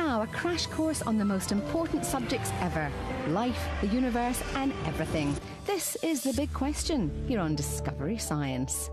now a crash course on the most important subjects ever: life, the universe, and everything. This is The Big Question here on Discovery Science.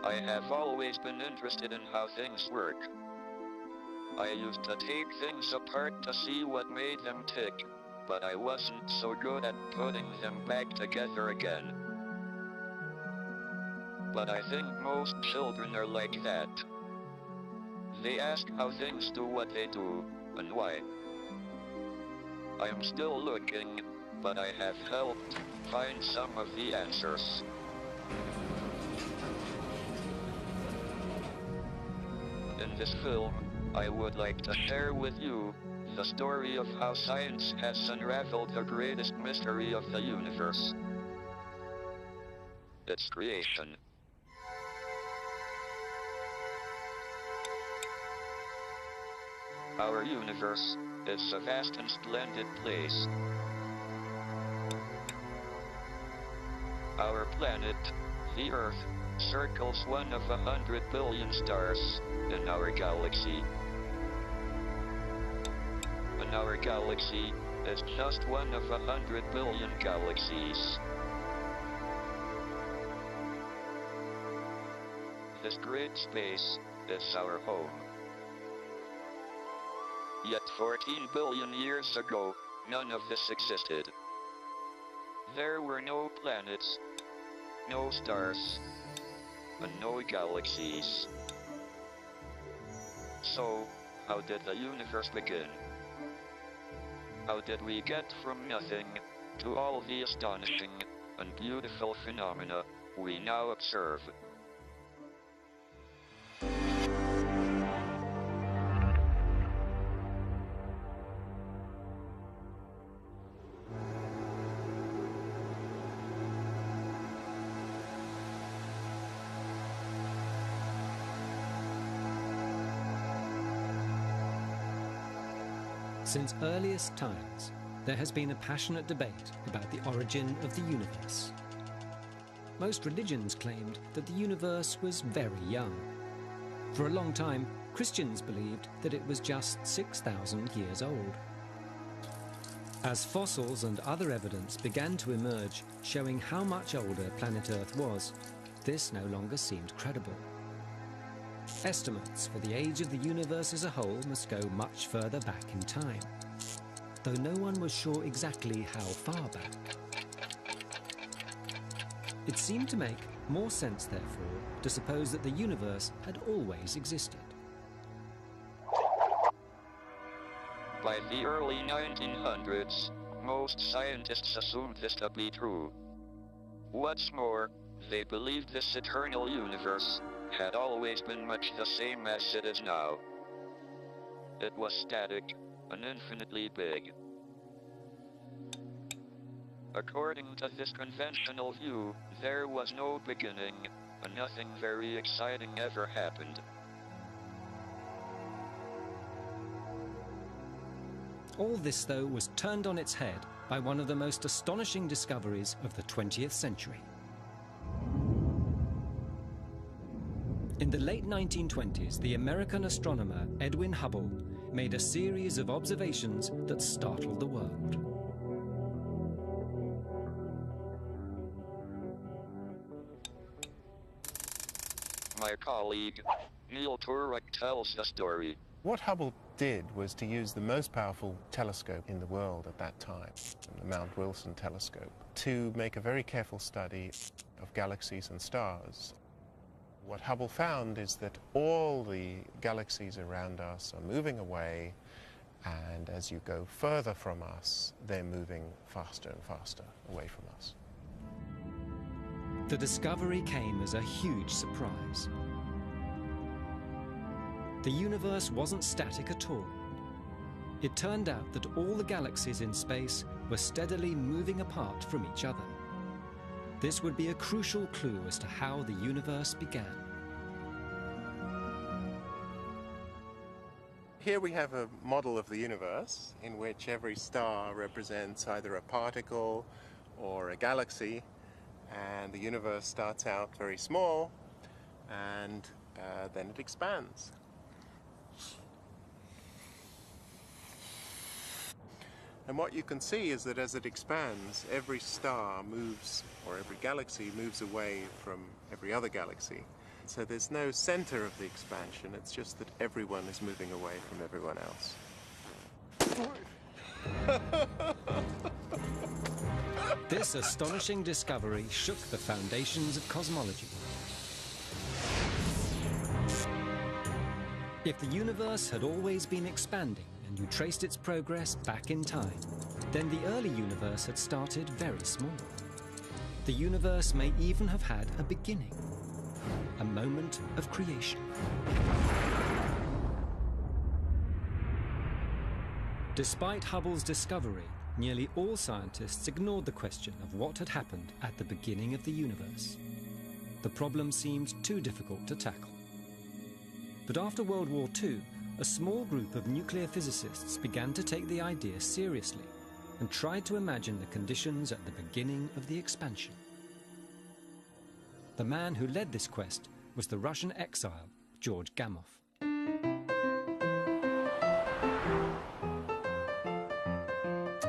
I have always been interested in how things work. I used to take things apart to see what made them tick, but I wasn't so good at putting them back together again. But I think most children are like that. They ask how things do what they do, and why. I am still looking, but I have helped find some of the answers. In this film, I would like to share with you the story of how science has unraveled the greatest mystery of the universe: its creation. Our universe is a vast and splendid place. Our planet, the Earth, circles one of 100 billion stars in our galaxy. And our galaxy is just one of 100 billion galaxies. This great space is our home. Yet 14 billion years ago, none of this existed. There were no planets, no stars, and no galaxies. So, how did the universe begin? How did we get from nothing to all the astonishing and beautiful phenomena we now observe? Since earliest times, there has been a passionate debate about the origin of the universe. Most religions claimed that the universe was very young. For a long time, Christians believed that it was just 6,000 years old. As fossils and other evidence began to emerge showing how much older planet Earth was, this no longer seemed credible. Estimates for the age of the universe as a whole must go much further back in time, though no one was sure exactly how far back. It seemed to make more sense, therefore, to suppose that the universe had always existed. By the early 1900s, most scientists assumed this to be true. What's more, they believed this eternal universe had always been much the same as it is now. It was static and infinitely big. According to this conventional view, there was no beginning, and nothing very exciting ever happened. All this, though, was turned on its head by one of the most astonishing discoveries of the 20th century. In the late 1920s, the American astronomer Edwin Hubble made a series of observations that startled the world. My colleague, Neil Turek, tells the story. What Hubble did was to use the most powerful telescope in the world at that time, the Mount Wilson telescope, to make a very careful study of galaxies and stars. What Hubble found is that all the galaxies around us are moving away, and as you go further from us, they're moving faster and faster away from us. The discovery came as a huge surprise. The universe wasn't static at all. It turned out that all the galaxies in space were steadily moving apart from each other. This would be a crucial clue as to how the universe began. Here we have a model of the universe in which every star represents either a particle or a galaxy, and the universe starts out very small and then it expands. And what you can see is that as it expands, every star moves, or every galaxy moves away from every other galaxy. So there's no center of the expansion, it's just that everyone is moving away from everyone else. This astonishing discovery shook the foundations of cosmology. If the universe had always been expanding and you traced its progress back in time, then the early universe had started very small. The universe may even have had a beginning, a moment of creation. Despite Hubble's discovery, nearly all scientists ignored the question of what had happened at the beginning of the universe. The problem seemed too difficult to tackle. But after World War II, a small group of nuclear physicists began to take the idea seriously and tried to imagine the conditions at the beginning of the expansion. The man who led this quest was the Russian exile, George Gamow.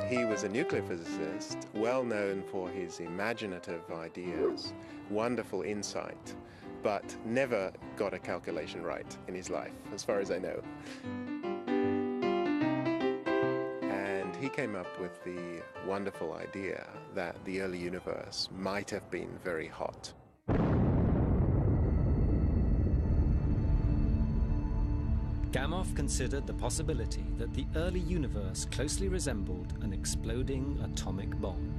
He was a nuclear physicist, well known for his imaginative ideas, wonderful insight, but never got a calculation right in his life, as far as I know. And he came up with the wonderful idea that the early universe might have been very hot. Gamow considered the possibility that the early universe closely resembled an exploding atomic bomb.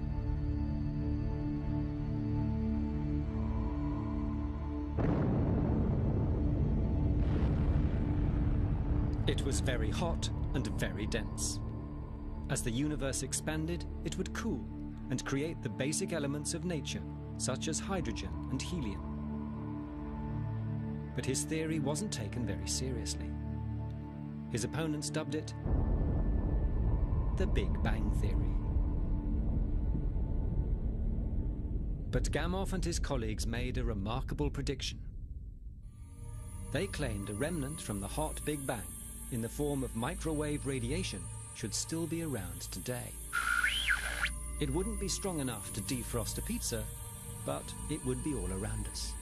It was very hot and very dense. As the universe expanded, it would cool and create the basic elements of nature, such as hydrogen and helium. But his theory wasn't taken very seriously. His opponents dubbed it the Big Bang Theory. But Gamow and his colleagues made a remarkable prediction. They claimed a remnant from the hot Big Bang, in the form of microwave radiation, should still be around today. It wouldn't be strong enough to defrost a pizza, but it would be all around us.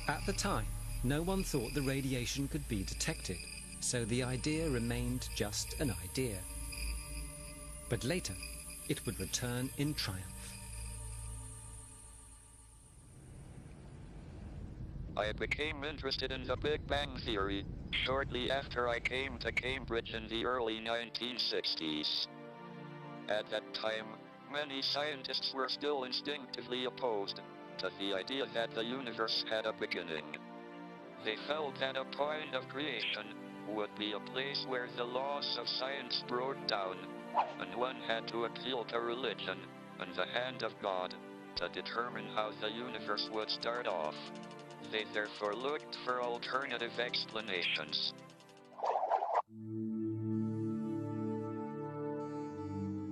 At the time, no one thought the radiation could be detected, so the idea remained just an idea. But later, it would return in triumph. I became interested in the Big Bang Theory shortly after I came to Cambridge in the early 1960s. At that time, many scientists were still instinctively opposed to the idea that the universe had a beginning. They felt that a point of creation would be a place where the laws of science broke down, and one had to appeal to religion and the hand of God to determine how the universe would start off. They therefore looked for alternative explanations.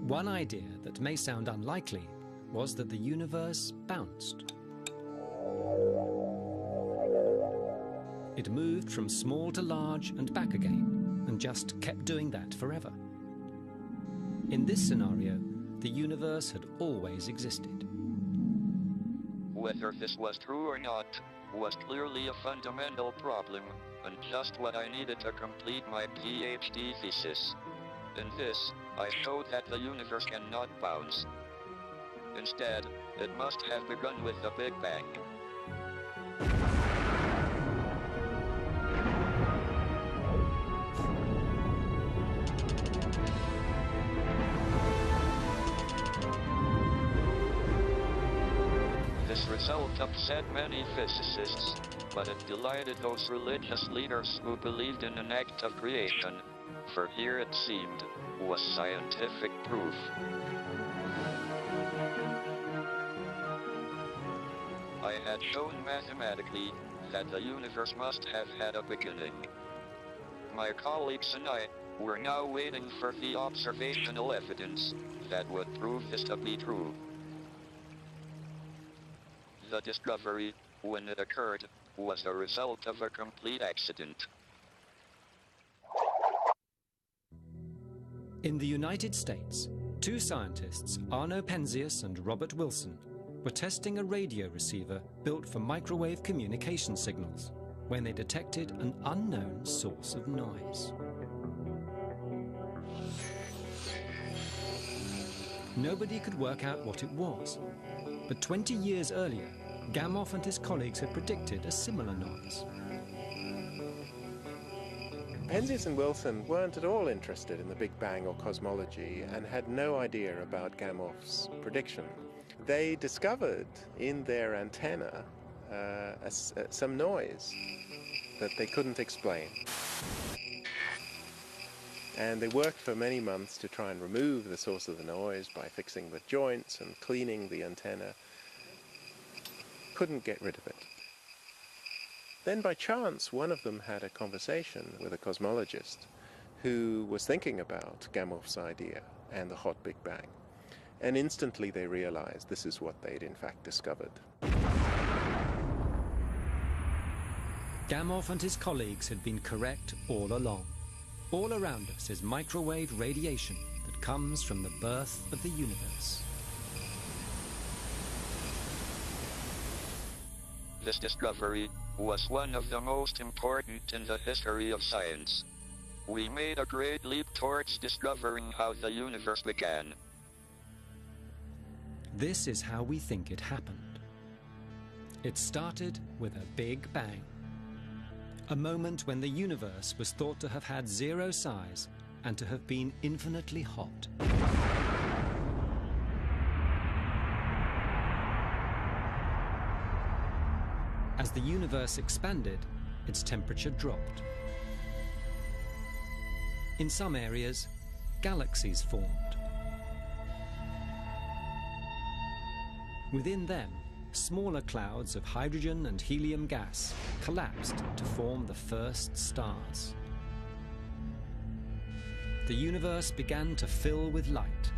One idea that may sound unlikely was that the universe bounced. It moved from small to large and back again, and just kept doing that forever. In this scenario, the universe had always existed. Whether this was true or not was clearly a fundamental problem, and just what I needed to complete my PhD thesis. In this, I showed that the universe cannot bounce. Instead, it must have begun with the Big Bang. This result upset many physicists, but it delighted those religious leaders who believed in an act of creation, for here it seemed, was scientific proof. I had shown mathematically that the universe must have had a beginning. My colleagues and I were now waiting for the observational evidence that would prove this to be true. The discovery, when it occurred, was a result of a complete accident. In the United States, two scientists, Arno Penzias and Robert Wilson, were testing a radio receiver built for microwave communication signals when they detected an unknown source of noise. Nobody could work out what it was, but 20 years earlier, Gamow and his colleagues had predicted a similar noise. Penzias and Wilson weren't at all interested in the Big Bang or cosmology and had no idea about Gamow's prediction. They discovered in their antenna some noise that they couldn't explain. And they worked for many months to try and remove the source of the noise by fixing the joints and cleaning the antenna. Couldn't get rid of it. Then by chance, one of them had a conversation with a cosmologist who was thinking about Gamow's idea and the hot Big Bang. And instantly they realized this is what they'd in fact discovered. Gamow and his colleagues had been correct all along. All around us is microwave radiation that comes from the birth of the universe. This discovery was one of the most important in the history of science. We made a great leap towards discovering how the universe began. This is how we think it happened. It started with a Big Bang. A moment when the universe was thought to have had zero size and to have been infinitely hot. As the universe expanded, its temperature dropped. In some areas, galaxies formed. Within them, smaller clouds of hydrogen and helium gas collapsed to form the first stars. The universe began to fill with light.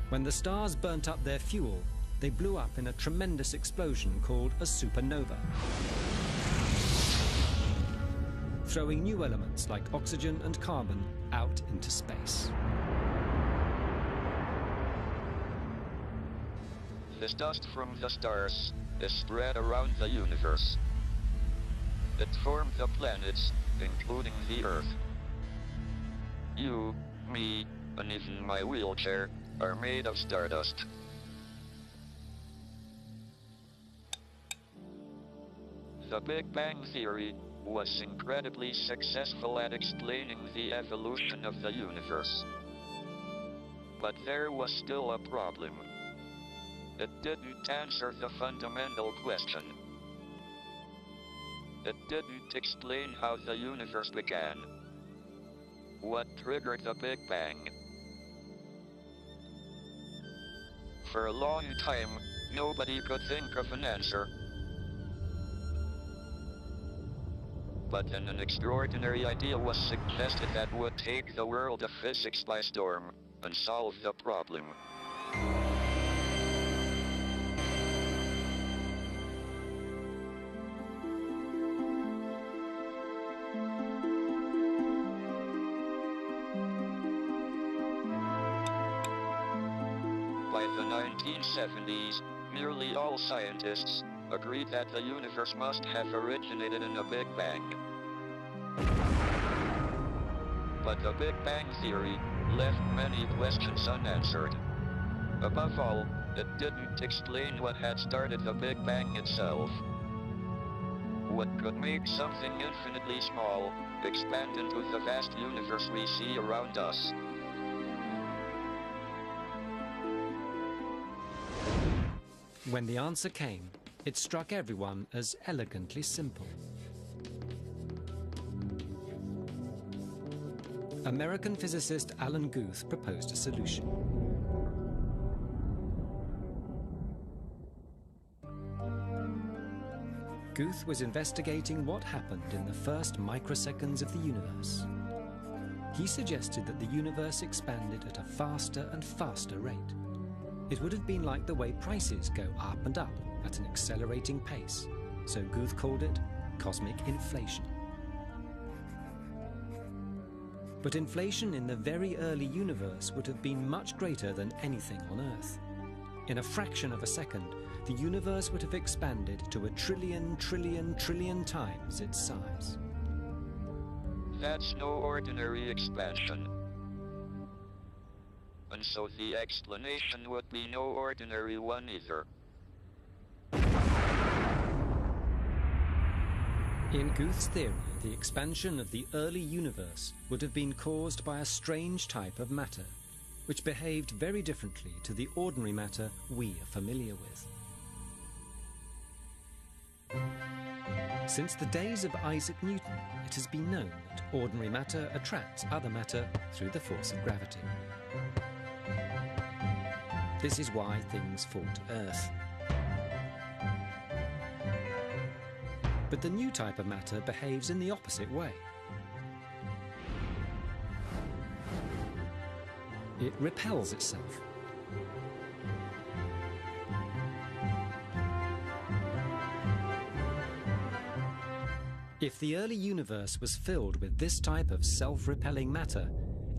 When the stars burnt up their fuel, they blew up in a tremendous explosion called a supernova, throwing new elements like oxygen and carbon out into space. This dust from the stars is spread around the universe. It formed the planets, including the Earth. You, me, and even my wheelchair are made of stardust. The Big Bang Theory was incredibly successful at explaining the evolution of the universe. But there was still a problem. It didn't answer the fundamental question. It didn't explain how the universe began. What triggered the Big Bang? For a long time, nobody could think of an answer. But then an extraordinary idea was suggested that would take the world of physics by storm and solve the problem. By the 1970s, nearly all scientists agreed that the universe must have originated in a Big Bang. But the Big Bang Theory left many questions unanswered. Above all, it didn't explain what had started the Big Bang itself. What could make something infinitely small expand into the vast universe we see around us? When the answer came, It struck everyone as elegantly simple. American physicist Alan Guth proposed a solution. Guth was investigating what happened in the first microseconds of the universe. He suggested that the universe expanded at a faster and faster rate. It would have been like the way prices go up and up at an accelerating pace, so Guth called it cosmic inflation. But inflation in the very early universe would have been much greater than anything on Earth. In a fraction of a second, the universe would have expanded to 1 trillion times its size. That's no ordinary expansion. And so the explanation would be no ordinary one either. In Guth's theory, the expansion of the early universe would have been caused by a strange type of matter, which behaved very differently to the ordinary matter we are familiar with. Since the days of Isaac Newton, it has been known that ordinary matter attracts other matter through the force of gravity. This is why things fall to Earth. But the new type of matter behaves in the opposite way. It repels itself. If the early universe was filled with this type of self-repelling matter,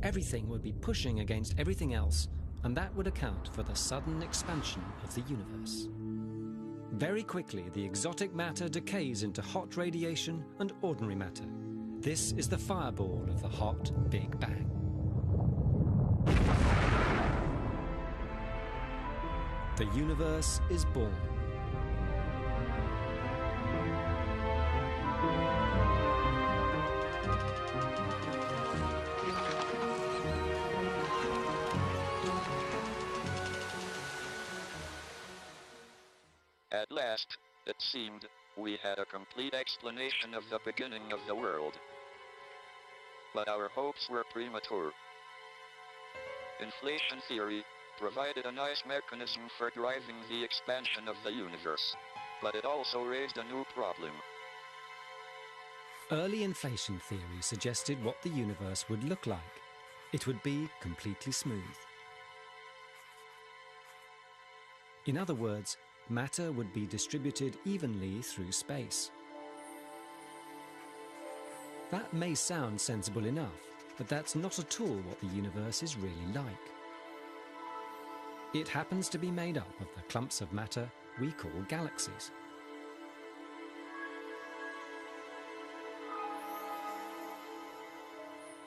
everything would be pushing against everything else, and that would account for the sudden expansion of the universe. Very quickly, the exotic matter decays into hot radiation and ordinary matter. This is the fireball of the hot Big Bang. The universe is born. At last, it seemed, we had a complete explanation of the beginning of the world. But our hopes were premature. Inflation theory provided a nice mechanism for driving the expansion of the universe, but it also raised a new problem. Early inflation theory suggested what the universe would look like. It would be completely smooth. In other words, matter would be distributed evenly through space. That may sound sensible enough, but that's not at all what the universe is really like. It happens to be made up of the clumps of matter we call galaxies.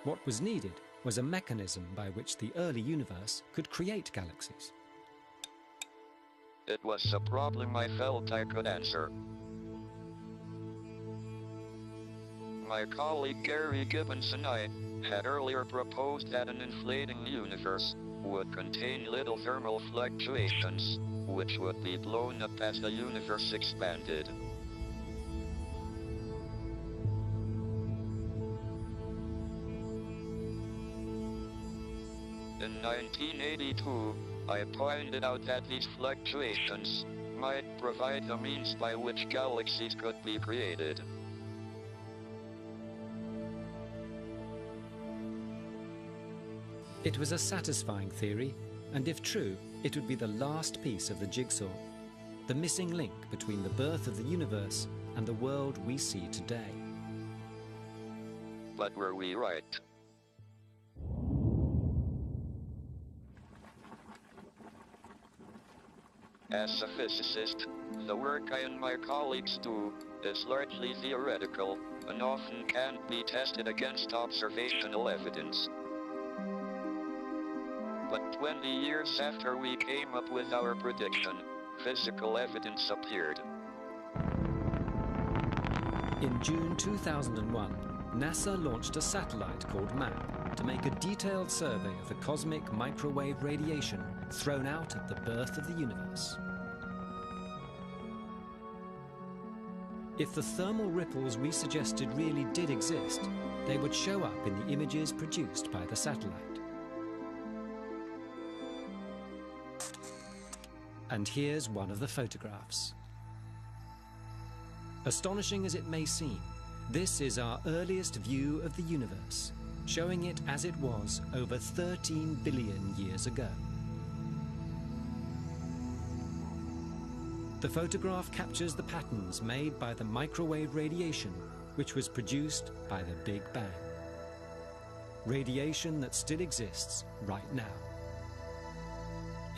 What was needed was a mechanism by which the early universe could create galaxies. It was a problem I felt I could answer. My colleague Gary Gibbons and I had earlier proposed that an inflating universe would contain little thermal fluctuations, which would be blown up as the universe expanded. In 1982, I pointed out that these fluctuations might provide the means by which galaxies could be created. It was a satisfying theory, and if true, it would be the last piece of the jigsaw, the missing link between the birth of the universe and the world we see today. But were we right? As a physicist, the work I and my colleagues do is largely theoretical and often can't be tested against observational evidence. But 20 years after we came up with our prediction, physical evidence appeared. In June 2001, NASA launched a satellite called MAP to make a detailed survey of the cosmic microwave radiation thrown out at the birth of the universe. If the thermal ripples we suggested really did exist, they would show up in the images produced by the satellite. And here's one of the photographs. Astonishing as it may seem, this is our earliest view of the universe, showing it as it was over 13 billion years ago. The photograph captures the patterns made by the microwave radiation, which was produced by the Big Bang. Radiation that still exists right now.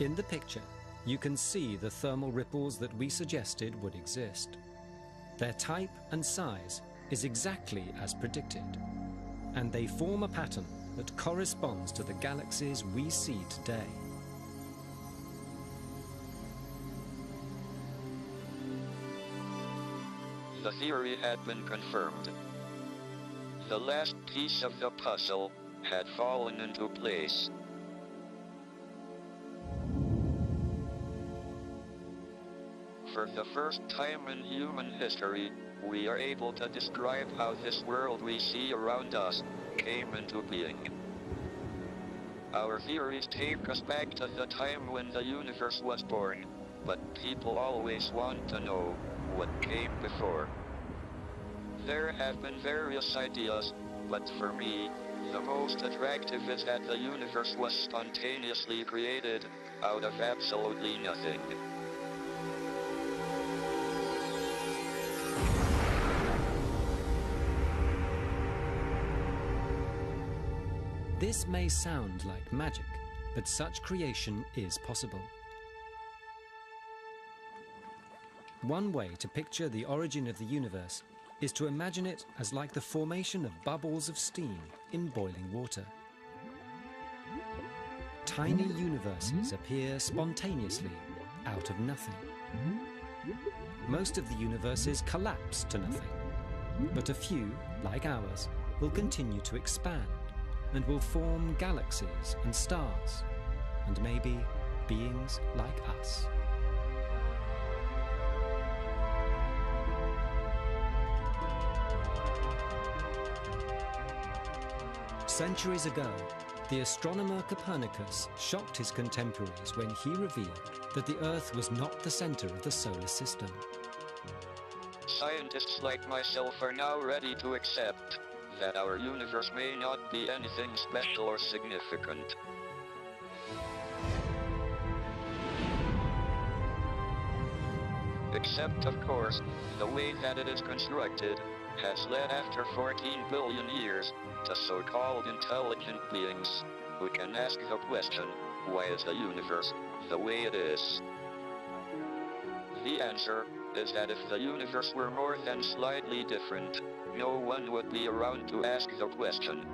In the picture, you can see the thermal ripples that we suggested would exist. Their type and size is exactly as predicted, and they form a pattern that corresponds to the galaxies we see today. The theory had been confirmed. The last piece of the puzzle had fallen into place. For the first time in human history, we are able to describe how this world we see around us came into being. Our theories take us back to the time when the universe was born, but people always want to know what came before. There have been various ideas, but for me, the most attractive is that the universe was spontaneously created out of absolutely nothing. This may sound like magic, but such creation is possible. One way to picture the origin of the universe is to imagine it as like the formation of bubbles of steam in boiling water. Tiny universes appear spontaneously out of nothing. Most of the universes collapse to nothing, but a few, like ours, will continue to expand and will form galaxies and stars, and maybe beings like us. Centuries ago, the astronomer Copernicus shocked his contemporaries when he revealed that the Earth was not the center of the solar system. Scientists like myself are now ready to accept that our universe may not be anything special or significant. Except, of course, the way that it is constructed has led after 14 billion years to so-called intelligent beings who can ask the question, why is the universe the way it is? The answer is that if the universe were more than slightly different, no one would be around to ask the question,